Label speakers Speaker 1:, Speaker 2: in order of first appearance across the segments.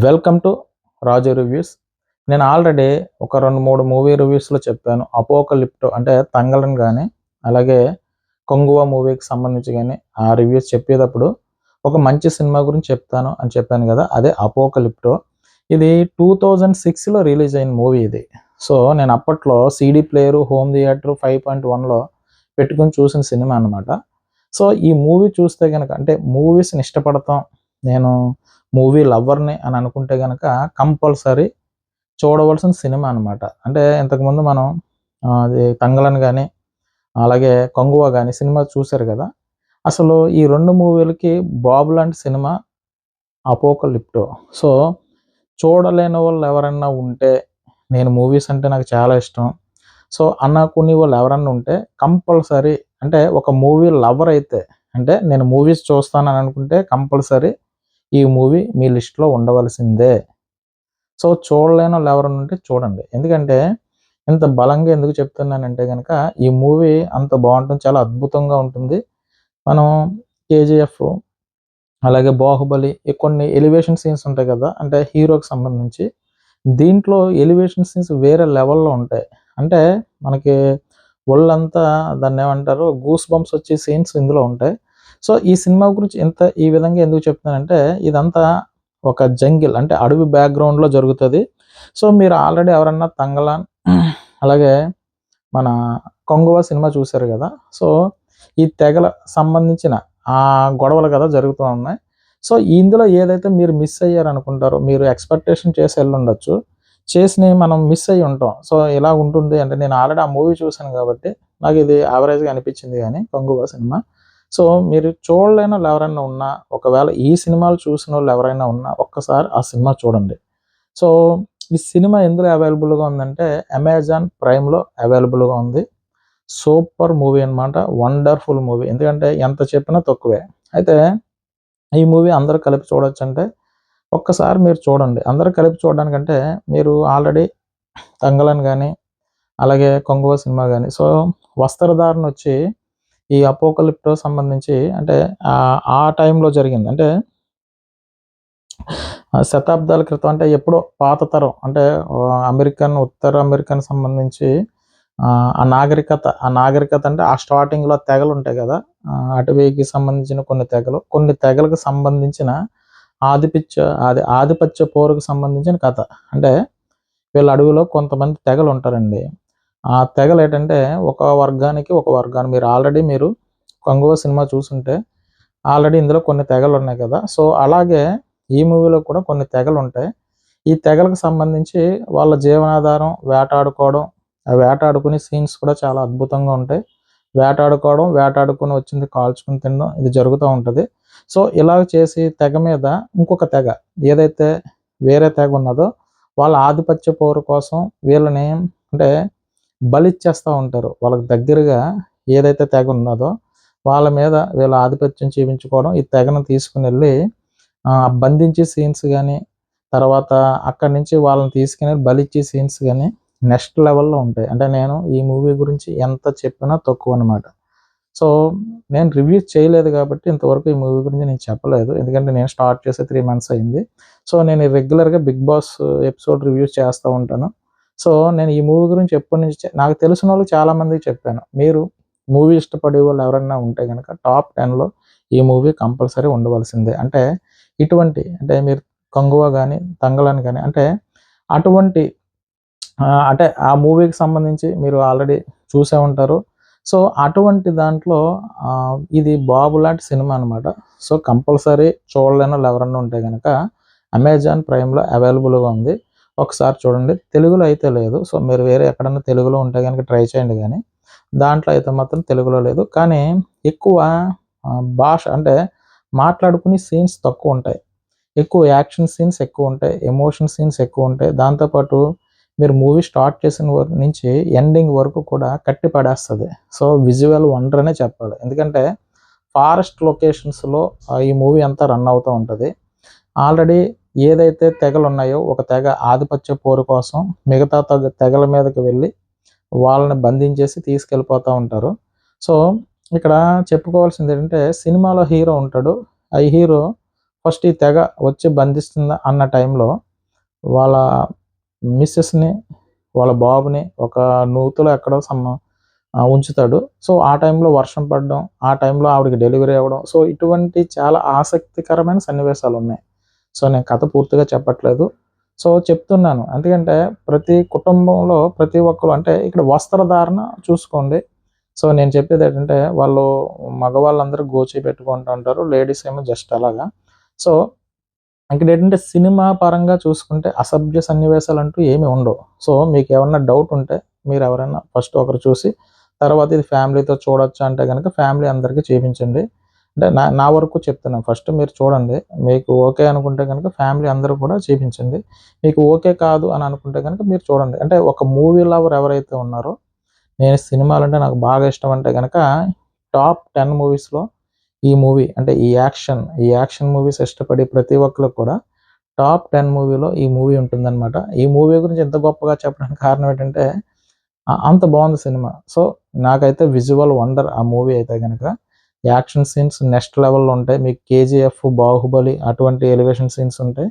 Speaker 1: Welcome to Raju reviews. నేను already ఒక 2-3 movie రివ్యూస్లో చెప్పాను. అపోకలిప్టో అంటే తంగళన్ కానీ, అలాగే కొంగువ మూవీకి సంబంధించి కానీ ఆ రివ్యూస్ చెప్పేటప్పుడు ఒక మంచి సినిమా గురించి చెప్తాను అని చెప్పాను కదా, అదే అపోకలిప్టో. ఇది 2006లో రిలీజ్ అయిన మూవీ ఇది. సో నేను అప్పట్లో సీడీ ప్లేయరు, హోమ్ థియేటర్ 5.1లో పెట్టుకుని చూసిన సినిమా అనమాట. సో ఈ మూవీ చూస్తే కనుక, అంటే మూవీస్ని ఇష్టపడతాం, నేను మూవీ లవర్ని అని అనుకుంటే కనుక కంపల్సరీ చూడవలసిన సినిమా అనమాట. అంటే ఇంతకుముందు మనం అది తంగళన్ కానీ, అలాగే కొంగువ కానీ సినిమా చూశారు కదా. అసలు ఈ 2 మూవీలకి బాబు లాంటి సినిమా అపోకలిప్టో. సో చూడలేని వాళ్ళు ఎవరన్నా ఉంటే, నేను మూవీస్ అంటే నాకు చాలా ఇష్టం సో అనుకునే వాళ్ళు ఎవరన్నా ఉంటే కంపల్సరీ, అంటే ఒక మూవీ లవర్ అయితే, అంటే నేను మూవీస్ చూస్తానని అనుకుంటే కంపల్సరీ ఈ మూవీ మీ లిస్ట్లో ఉండవలసిందే. సో చూడలేని వాళ్ళు ఎవరైనా ఉంటే చూడండి. ఎందుకంటే ఇంత బలంగా ఎందుకు చెప్తున్నానంటే కనుక, ఈ మూవీ అంత బాగుంటుంది, చాలా అద్భుతంగా ఉంటుంది. మనం కేజీఎఫ్, అలాగే బాహుబలి కొన్ని ఎలివేషన్ సీన్స్ ఉంటాయి కదా, అంటే హీరోకి సంబంధించి దీంట్లో ఎలివేషన్ సీన్స్ వేరే లెవెల్లో ఉంటాయి. అంటే మనకి ఒళ్ళంతా దాన్ని ఏమంటారు, గూస్ బంప్స్ వచ్చే సీన్స్ ఇందులో ఉంటాయి. సో ఈ సినిమా గురించి ఈ విధంగా ఎందుకు చెప్తున్నానంటే, ఇదంతా ఒక జంగిల్, అంటే అడవి బ్యాక్గ్రౌండ్లో జరుగుతుంది. సో మీరు ఆల్రెడీ ఎవరన్నా తంగలాన్ అలాగే మన కొంగువ సినిమా చూశారు కదా. సో ఈ తెగల సంబంధించిన ఆ గొడవలు కదా జరుగుతూ ఉన్నాయి. సో ఇందులో ఏదైతే మీరు మిస్ అయ్యారనుకుంటారో, మీరు ఎక్స్పెక్టేషన్ చేసి వెళ్ళుండొచ్చు, చేసినవి మనం మిస్ అయ్యి ఉంటాం. సో ఇలా ఉంటుంది అంటే, నేను ఆల్రెడీ ఆ మూవీ చూశాను కాబట్టి నాకు ఇది యావరేజ్గా అనిపించింది కానీ కొంగువ సినిమా. సో మీరు చూడలేని వాళ్ళు ఎవరైనా ఉన్నా, ఒకవేళ ఈ సినిమాలు చూసిన వాళ్ళు ఎవరైనా ఉన్నా ఒక్కసారి ఆ సినిమా చూడండి. సో ఈ సినిమా ఎందులో అవైలబుల్గా ఉందంటే అమెజాన్ ప్రైమ్లో అవైలబుల్గా ఉంది. సూపర్ మూవీ అనమాట, వండర్ఫుల్ మూవీ. ఎందుకంటే ఎంత చెప్పినా తక్కువే. అయితే ఈ మూవీ అందరూ కలిపి చూడొచ్చు అంటే ఒక్కసారి మీరు చూడండి. అందరూ కలిపి చూడడానికంటే మీరు ఆల్రెడీ తంగళన్ కానీ, అలాగే కొంగువ సినిమా కానీ, సో వస్త్రధారణ వచ్చి ఈ అపోకలిప్టో సంబంధించి, అంటే ఆ టైంలో జరిగింది. అంటే శతాబ్దాల క్రితం, అంటే ఎప్పుడో పాత తరం, అంటే ఉత్తర అమెరికన్ సంబంధించి ఆ నాగరికత అంటే ఆ స్టార్టింగ్లో తెగలు ఉంటాయి కదా, అటవీకి సంబంధించిన కొన్ని తెగలకు సంబంధించిన ఆధిపత్య పోరుకు సంబంధించిన కథ. అంటే వీళ్ళ అడవిలో కొంతమంది తెగలు ఉంటారండి. ఆ తెగలు ఏంటంటే ఒక వర్గాన్ని మీరు కొంగువ సినిమా చూసుంటే ఆల్రెడీ ఇందులో కొన్ని తెగలు ఉన్నాయి కదా. సో అలాగే ఈ మూవీలో కూడా కొన్ని తెగలు ఉంటాయి. ఈ తెగలకు సంబంధించి వాళ్ళ జీవనాధారం వేటాడుకోవడం, ఆ వేటాడుకునే సీన్స్ కూడా చాలా అద్భుతంగా ఉంటాయి. వేటాడుకుని వచ్చింది కాల్చుకుని తినడం, ఇది జరుగుతూ ఉంటుంది. సో ఇలా చేసి తెగ మీద ఇంకొక తెగ, ఏదైతే వేరే తెగ ఉన్నదో వాళ్ళ ఆధిపత్య పోరు కోసం వీళ్ళని, అంటే బలిచ్చేస్తూ ఉంటారు. వాళ్ళకి దగ్గరగా ఏదైతే తెగ ఉన్నదో వాళ్ళ మీద వీళ్ళ ఆధిపత్యం చూపించుకోవడం, ఈ తెగను తీసుకుని వెళ్ళి బంధించే సీన్స్ కానీ, తర్వాత అక్కడి నుంచి వాళ్ళని తీసుకుని బలిచ్చే సీన్స్ కానీ నెక్స్ట్ లెవెల్లో ఉంటాయి. అంటే నేను ఈ మూవీ గురించి ఎంత చెప్పినా తక్కువ అనమాట. సో నేను రివ్యూస్ చేయలేదు కాబట్టి ఇంతవరకు ఈ మూవీ గురించి నేను చెప్పలేదు. ఎందుకంటే నేను స్టార్ట్ చేసి 3 months అయింది. సో నేను రెగ్యులర్గా బిగ్ బాస్ ఎపిసోడ్ రివ్యూస్ చేస్తూ ఉంటాను. సో నేను ఈ మూవీ గురించి ఎప్పటి నుంచి నాకు తెలిసిన వాళ్ళు చాలామందికి చెప్పాను. మీరు మూవీ ఇష్టపడే వాళ్ళు ఎవరైనా ఉంటే కనుక టాప్ 10లో ఈ మూవీ కంపల్సరీ ఉండవలసిందే. అంటే అంటే మీరు కొంగువ కానీ, తంగళన్ కానీ, అంటే అటువంటి అంటే ఆ మూవీకి సంబంధించి మీరు ఆల్రెడీ చూసే ఉంటారు. సో అటువంటి దాంట్లో ఇది బాబు లాంటి సినిమా అనమాట. సో కంపల్సరీ చూడలేని వాళ్ళు ఎవరన్నా ఉంటే కనుక అమెజాన్ ప్రైమ్లో అవైలబుల్గా ఉంది. ఒకసారి చూడండి. తెలుగులో అయితే లేదు. సో మీరు వేరే ఎక్కడన్నా తెలుగులో ఉంటే కనుక ట్రై చేయండి, కానీ దాంట్లో అయితే మాత్రం తెలుగులో లేదు. కానీ ఎక్కువ భాష, అంటే మాట్లాడుకునే సీన్స్ తక్కువ ఉంటాయి, ఎక్కువ యాక్షన్ సీన్స్ ఎక్కువ ఉంటాయి, ఎమోషన్ సీన్స్ ఎక్కువ ఉంటాయి. దాంతోపాటు మీరు మూవీ స్టార్ట్ చేసిన నుంచి ఎండింగ్ వరకు కూడా కట్టి పడేస్తుంది. సో విజువల్ వండర్ అనే చెప్పాలి. ఎందుకంటే ఫారెస్ట్ లొకేషన్స్లో ఈ మూవీ అంతా రన్ అవుతూ ఉంటుంది. ఆల్రెడీ ఏదైతే తెగలు ఉన్నాయో, ఒక తెగ ఆధిపత్య పోరు కోసం మిగతా తెగల మీదకి వెళ్ళి వాళ్ళని బంధించేసి తీసుకెళ్ళిపోతూ ఉంటారు. సో ఇక్కడ చెప్పుకోవాల్సింది ఏంటంటే, సినిమాలో హీరో ఉంటాడు. ఆ హీరో ఫస్ట్ ఈ తెగ వచ్చి బంధిస్తుందా అన్న టైంలో వాళ్ళ మిసెస్‌ని, వాళ్ళ బాబుని ఒక నూతిలో ఎక్కడో ఉంచుతాడు. సో, ఆ టైంలో వర్షం పడడం, ఆ టైంలో ఆవిడకి డెలివరీ అవ్వడం. సో, ఇటువంటి చాలా ఆసక్తికరమైన సన్నివేశాలున్నాయి. సో, నేను కథ పూర్తిగా చెప్పట్లేదు. సో, చెప్తున్నాను. ఎందుకంటే ప్రతి కుటుంబంలో ప్రతి ఒక్కరు అంటే ఇక్కడ వస్త్రధారణ చూసుకోండి. సో, నేను చెప్పేదేంటంటే వాళ్ళు మగవాళ్ళందరూ గోచి పెట్టుకుంటూ ఉంటారు. లేడీస్ ఏమో జస్ట్ అలాగా. సో, ఇక్కడేంటంటే సినిమా పరంగా చూసుకుంటే అసభ్య సన్నివేశాలంటూ ఏమి ఉండవు. సో, మీకేమన్నా డౌట్ ఉంటే మీరెవరైనా ఫస్ట్ ఒకరు చూసి తర్వాత ఇది ఫ్యామిలీతో చూడొచ్చా అంటే గనక ఫ్యామిలీ అందరికీ చూపించండి. అంటే నా నా వరకు చెప్తున్నాను. ఫస్ట్ మీరు చూడండి. మీకు ఓకే అనుకుంటే గనక ఫ్యామిలీ అందరూ కూడా చూపించండి. మీకు ఓకే కాదు అని అనుకుంటే గనక మీరు చూడండి. అంటే ఒక మూవీ లవర్ ఎవరైతే ఉన్నారో నేను సినిమాలంటే నాకు బాగా ఇష్టం అంటే గనక టాప్ 10 మూవీస్‌లో ఈ మూవీ అంటే ఈ యాక్షన్ మూవీస్ ఇష్టపడే ప్రతి ఒక్కళ్ళకి కూడా టాప్ 10 మూవీలో ఈ మూవీ ఉంటుందనమాట. ఈ మూవీ గురించి ఇంత గొప్పగా చెప్పడానికి కారణం ఏంటంటే అంత బావుంది సినిమా. సో, నాకైతే విజువల్ వండర్ ఆ మూవీ అయితే గనక. యాక్షన్ సీన్స్ నెక్స్ట్ లెవెల్‌లో ఉంటాయి. మీకు 'కేజీఎఫ్', 'బాహుబలి' అటువంటి ఎలివేషన్ సీన్స్ ఉంటాయి.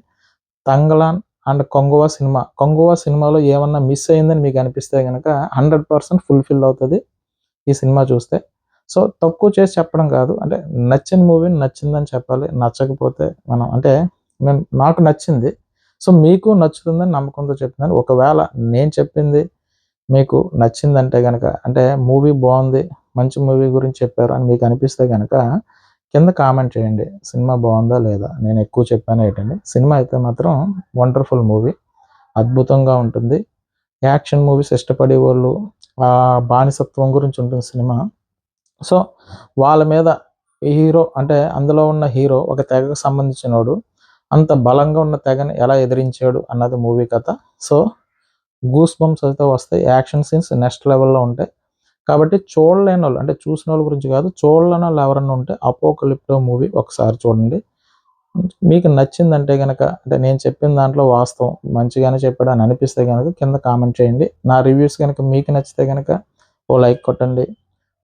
Speaker 1: 'Thangalaan' and 'Kanguva' cinema. 'కొంగువ' సినిమాలో ఏమన్నా మిస్ అయిందని మీకు అనిపిస్తే గనక 100% ఫుల్‌ఫిల్ అవుతది ఈ సినిమా చూస్తే. సో, తక్కువ చేసి చెప్పడం కాదు. అంటే నచ్చిన మూవీని నచ్చిందని చెప్పాలి. నచ్చకపోతే మనం అంటే నాకు నచ్చింది. సో, మీకు నచ్చుతుందని నమ్మకంతో చెప్తున్నాను. ఒకవేళ నేను చెప్పింది మీకు నచ్చిందంటే గనక అంటే మూవీ బావుంది, మంచి మూవీ గురించి చెప్పారు అని మీకు అనిపిస్తే గనక కింద కామెంట్ చేయండి. సినిమా బావుందా? లేదా? నేను ఎక్కువ చెప్పానా ఏటండి? సినిమా అయితే మాత్రం వండర్‌ఫుల్ మూవీ. అద్భుతంగా ఉంటుంది. యాక్షన్ మూవీస్ ఇష్టపడేవాళ్ళు బానిసత్వం గురించి ఉంటుంది సినిమా. సో, వాళ్ళ మీద హీరో అంటే అందులో ఉన్న హీరో ఒక తెగకు సంబంధించినోడు. అంత బలంగా ఉన్న తెగని ఎలా ఎదిరించాడు అన్నది మూవీ కథ. సో, గూస్ బంప్స్ అయితే వస్తాయి. యాక్షన్ సీన్స్ నెక్స్ట్ లెవెల్‌లో ఉంటాయి. కాబట్టి చూడలేనోళ్ళు అంటే చూసినోళ్ళ గురించి కాదు. చూడలేనోళ్ళు ఎవరన్నా ఉంటే 'అపోకలిప్టో' మూవీ ఒకసారి చూడండి. మీకు నచ్చిందంటే గనక అంటే నేను చెప్పిన దాంట్లో వాస్తవం మంచిగానే చెప్పాడు అని అనిపిస్తే గనక కింద కామెంట్ చేయండి. నా రివ్యూస్ గనక మీకు నచ్చితే గనక ఓ లైక్ కొట్టండి.